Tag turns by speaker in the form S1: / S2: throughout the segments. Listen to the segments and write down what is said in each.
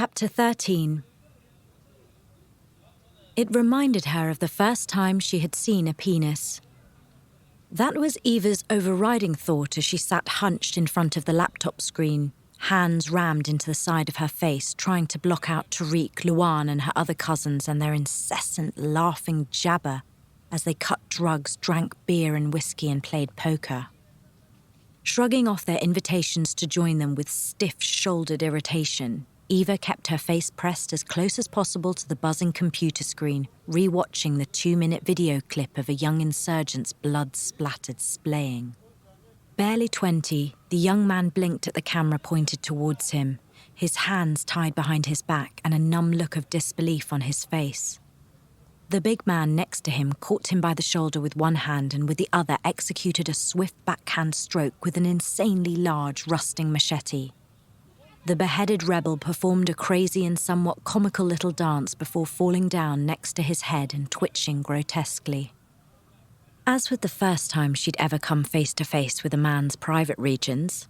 S1: Chapter 13. It reminded her of the first time she had seen a penis. That was Eva's overriding thought as she sat hunched in front of the laptop screen, hands rammed into the side of her face, trying to block out Tariq, Luan and her other cousins and their incessant laughing jabber as they cut drugs, drank beer and whiskey and played poker. Shrugging off their invitations to join them with stiff-shouldered irritation, Eva kept her face pressed as close as possible to the buzzing computer screen, re-watching the 2-minute video clip of a young insurgent's blood-splattered splaying. Barely 20, the young man blinked at the camera pointed towards him, his hands tied behind his back and a numb look of disbelief on his face. The big man next to him caught him by the shoulder with one hand and with the other executed a swift backhand stroke with an insanely large, rusting machete. The beheaded rebel performed a crazy and somewhat comical little dance before falling down next to his head and twitching grotesquely. As with the first time she'd ever come face to face with a man's private regions,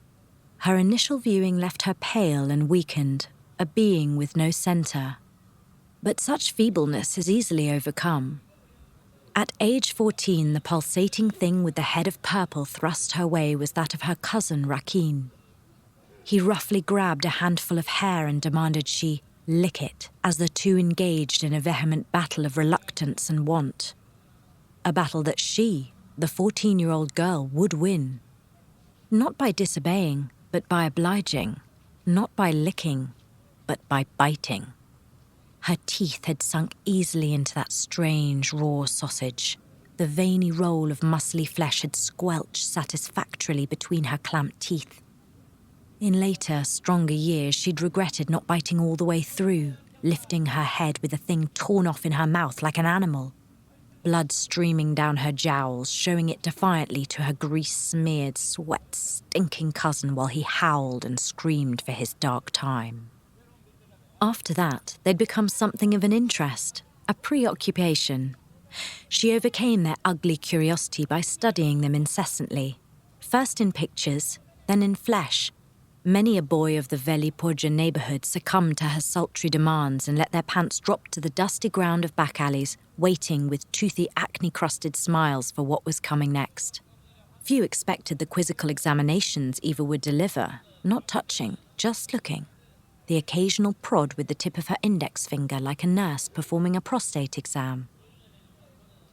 S1: her initial viewing left her pale and weakened, a being with no center. But such feebleness is easily overcome. At age 14, the pulsating thing with the head of purple thrust her way was that of her cousin Rakin. He roughly grabbed a handful of hair and demanded she lick it as the two engaged in a vehement battle of reluctance and want. A battle that she, the 14-year-old girl, would win. Not by disobeying, but by obliging. Not by licking, but by biting. Her teeth had sunk easily into that strange, raw sausage. The veiny roll of muscly flesh had squelched satisfactorily between her clamped teeth. In later, stronger years, she'd regretted not biting all the way through, lifting her head with the thing torn off in her mouth like an animal. Blood streaming down her jowls, showing it defiantly to her grease-smeared, sweat-stinking cousin while he howled and screamed for his dark time. After that, they'd become something of an interest, a preoccupation. She overcame their ugly curiosity by studying them incessantly, first in pictures, then in flesh. Many a boy of the Veli-Podja neighbourhood succumbed to her sultry demands and let their pants drop to the dusty ground of back alleys, waiting with toothy acne-crusted smiles for what was coming next. Few expected the quizzical examinations Eva would deliver, not touching, just looking. The occasional prod with the tip of her index finger like a nurse performing a prostate exam.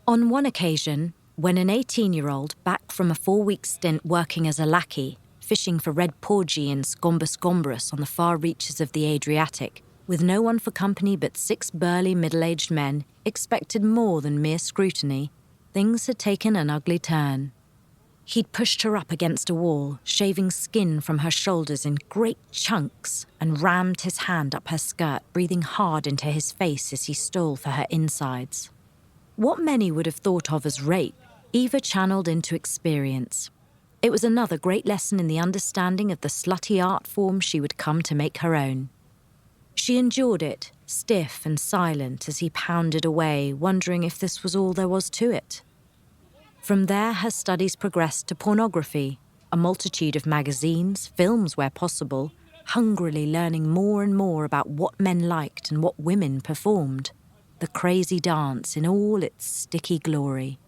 S1: On one occasion, when an 18-year-old, back from a 4-week stint working as a lackey, fishing for red porgy and scombus gombrus on the far reaches of the Adriatic, with no one for company but 6 burly middle-aged men, expected more than mere scrutiny, things had taken an ugly turn. He'd pushed her up against a wall, shaving skin from her shoulders in great chunks, and rammed his hand up her skirt, breathing hard into his face as he stole for her insides. What many would have thought of as rape, Eva channeled into experience. It was another great lesson in the understanding of the slutty art form she would come to make her own. She endured it, stiff and silent, as he pounded away, wondering if this was all there was to it. From there, her studies progressed to pornography, a multitude of magazines, films where possible, hungrily learning more and more about what men liked and what women performed, the crazy dance in all its sticky glory.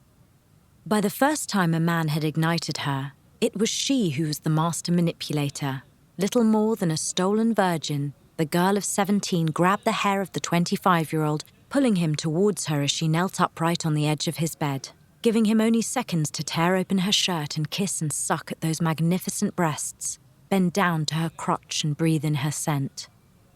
S1: By the first time a man had ignited her, it was she who was the master manipulator. Little more than a stolen virgin, the girl of 17 grabbed the hair of the 25-year-old, pulling him towards her as she knelt upright on the edge of his bed, giving him only seconds to tear open her shirt and kiss and suck at those magnificent breasts, bend down to her crotch and breathe in her scent.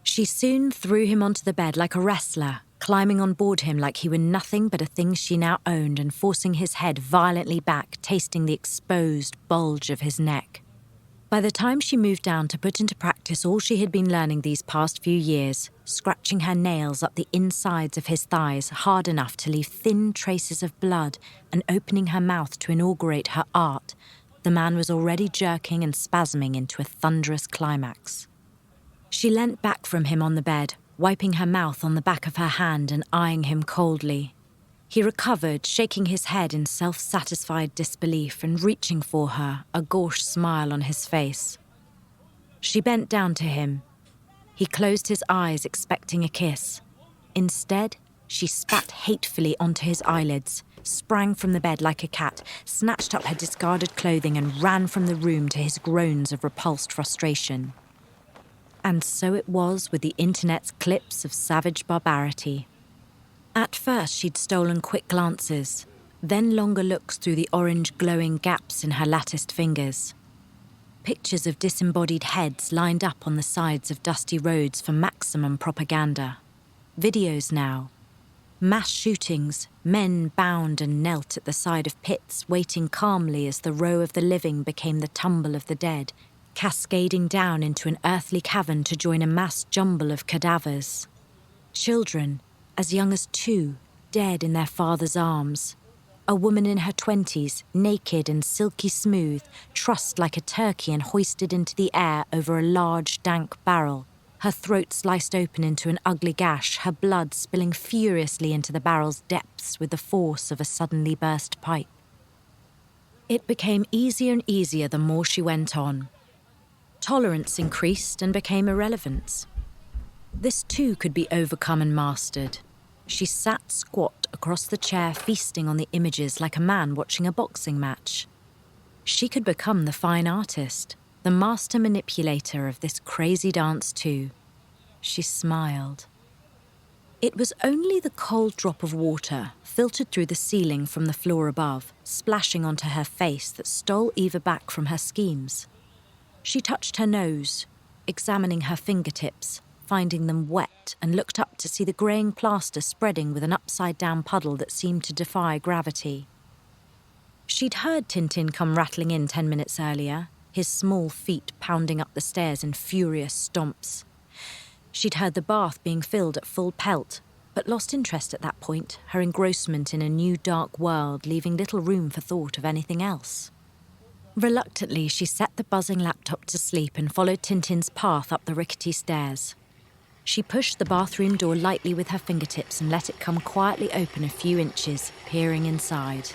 S1: She soon threw him onto the bed like a wrestler, climbing on board him like he were nothing but a thing she now owned and forcing his head violently back, tasting the exposed bulge of his neck. By the time she moved down to put into practice all she had been learning these past few years, scratching her nails up the insides of his thighs hard enough to leave thin traces of blood and opening her mouth to inaugurate her art, the man was already jerking and spasming into a thunderous climax. She leant back from him on the bed, wiping her mouth on the back of her hand and eyeing him coldly. He recovered, shaking his head in self-satisfied disbelief and reaching for her, a gauche smile on his face. She bent down to him. He closed his eyes, expecting a kiss. Instead, she spat hatefully onto his eyelids, sprang from the bed like a cat, snatched up her discarded clothing and ran from the room to his groans of repulsed frustration. And so it was with the internet's clips of savage barbarity. At first, she'd stolen quick glances, then longer looks through the orange glowing gaps in her latticed fingers. Pictures of disembodied heads lined up on the sides of dusty roads for maximum propaganda. Videos now. Mass shootings, men bound and knelt at the side of pits, waiting calmly as the row of the living became the tumble of the dead, cascading down into an earthly cavern to join a mass jumble of cadavers. Children, as young as 2, dead in their father's arms. A woman in her 20s, naked and silky smooth, trussed like a turkey and hoisted into the air over a large, dank barrel, her throat sliced open into an ugly gash, her blood spilling furiously into the barrel's depths with the force of a suddenly burst pipe. It became easier and easier the more she went on. Tolerance increased and became irrelevance. This too could be overcome and mastered. She sat squat across the chair, feasting on the images like a man watching a boxing match. She could become the fine artist, the master manipulator of this crazy dance too. She smiled. It was only the cold drop of water, filtered through the ceiling from the floor above, splashing onto her face, that stole Eva back from her schemes. She touched her nose, examining her fingertips, finding them wet, and looked up to see the greying plaster spreading with an upside-down puddle that seemed to defy gravity. She'd heard Tintin come rattling in 10 minutes earlier, his small feet pounding up the stairs in furious stomps. She'd heard the bath being filled at full pelt, but lost interest at that point, her engrossment in a new dark world leaving little room for thought of anything else. Reluctantly, she set the buzzing laptop to sleep and followed Tintin's path up the rickety stairs. She pushed the bathroom door lightly with her fingertips and let it come quietly open a few inches, peering inside.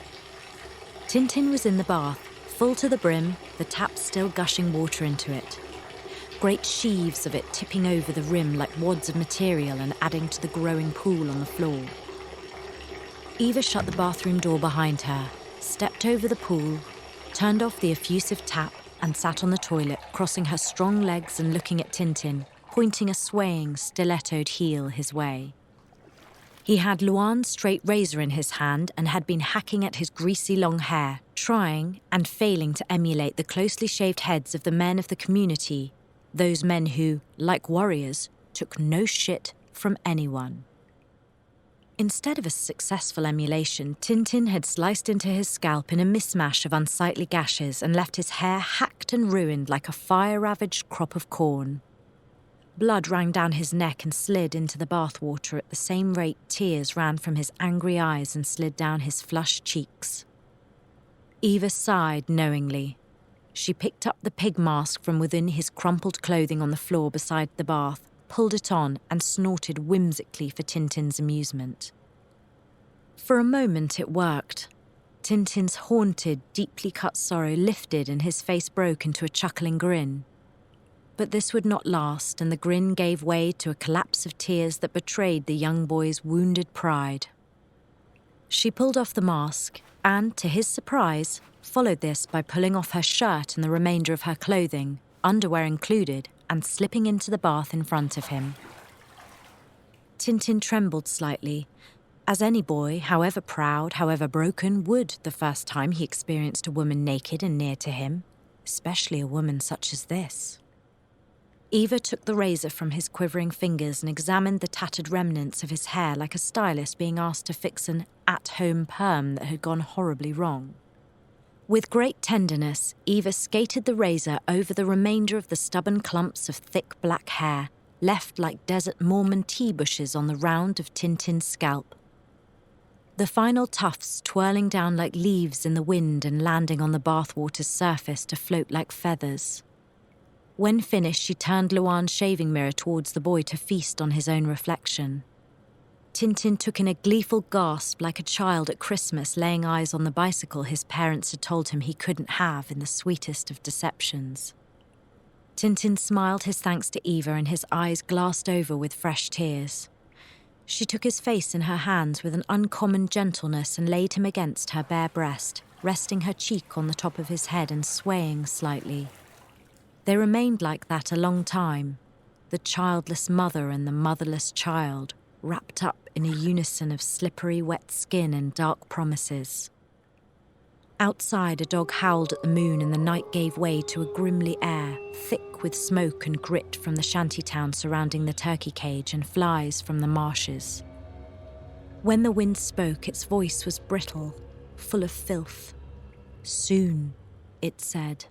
S1: Tintin was in the bath, full to the brim, the tap still gushing water into it. Great sheaves of it tipping over the rim like wads of material and adding to the growing pool on the floor. Eva shut the bathroom door behind her, stepped over the pool, turned off the effusive tap and sat on the toilet, crossing her strong legs and looking at Tintin, pointing a swaying, stilettoed heel his way. He had Luan's straight razor in his hand and had been hacking at his greasy long hair, trying and failing to emulate the closely shaved heads of the men of the community, those men who, like warriors, took no shit from anyone. Instead of a successful emulation, Tintin had sliced into his scalp in a mismatch of unsightly gashes and left his hair hacked and ruined like a fire-ravaged crop of corn. Blood ran down his neck and slid into the bathwater at the same rate tears ran from his angry eyes and slid down his flushed cheeks. Eva sighed knowingly. She picked up the pig mask from within his crumpled clothing on the floor beside the bath, pulled it on and snorted whimsically for Tintin's amusement. For a moment it worked. Tintin's haunted, deeply cut sorrow lifted and his face broke into a chuckling grin. But this would not last, and the grin gave way to a collapse of tears that betrayed the young boy's wounded pride. She pulled off the mask and, to his surprise, followed this by pulling off her shirt and the remainder of her clothing, underwear included, and slipping into the bath in front of him. Tintin trembled slightly, as any boy, however proud, however broken, would the first time he experienced a woman naked and near to him, especially a woman such as this. Eva took the razor from his quivering fingers and examined the tattered remnants of his hair like a stylist being asked to fix an at-home perm that had gone horribly wrong. With great tenderness, Eva skated the razor over the remainder of the stubborn clumps of thick black hair, left like desert Mormon tea bushes on the round of Tintin's scalp. The final tufts twirling down like leaves in the wind and landing on the bathwater's surface to float like feathers. When finished, she turned Luan's shaving mirror towards the boy to feast on his own reflection. Tintin took in a gleeful gasp like a child at Christmas laying eyes on the bicycle his parents had told him he couldn't have in the sweetest of deceptions. Tintin smiled his thanks to Eva and his eyes glassed over with fresh tears. She took his face in her hands with an uncommon gentleness and laid him against her bare breast, resting her cheek on the top of his head and swaying slightly. They remained like that a long time, the childless mother and the motherless child, wrapped up in a unison of slippery wet skin and dark promises. Outside, a dog howled at the moon and the night gave way to a grimly air, thick with smoke and grit from the shantytown surrounding the turkey cage and flies from the marshes. When the wind spoke, its voice was brittle, full of filth. Soon, it said.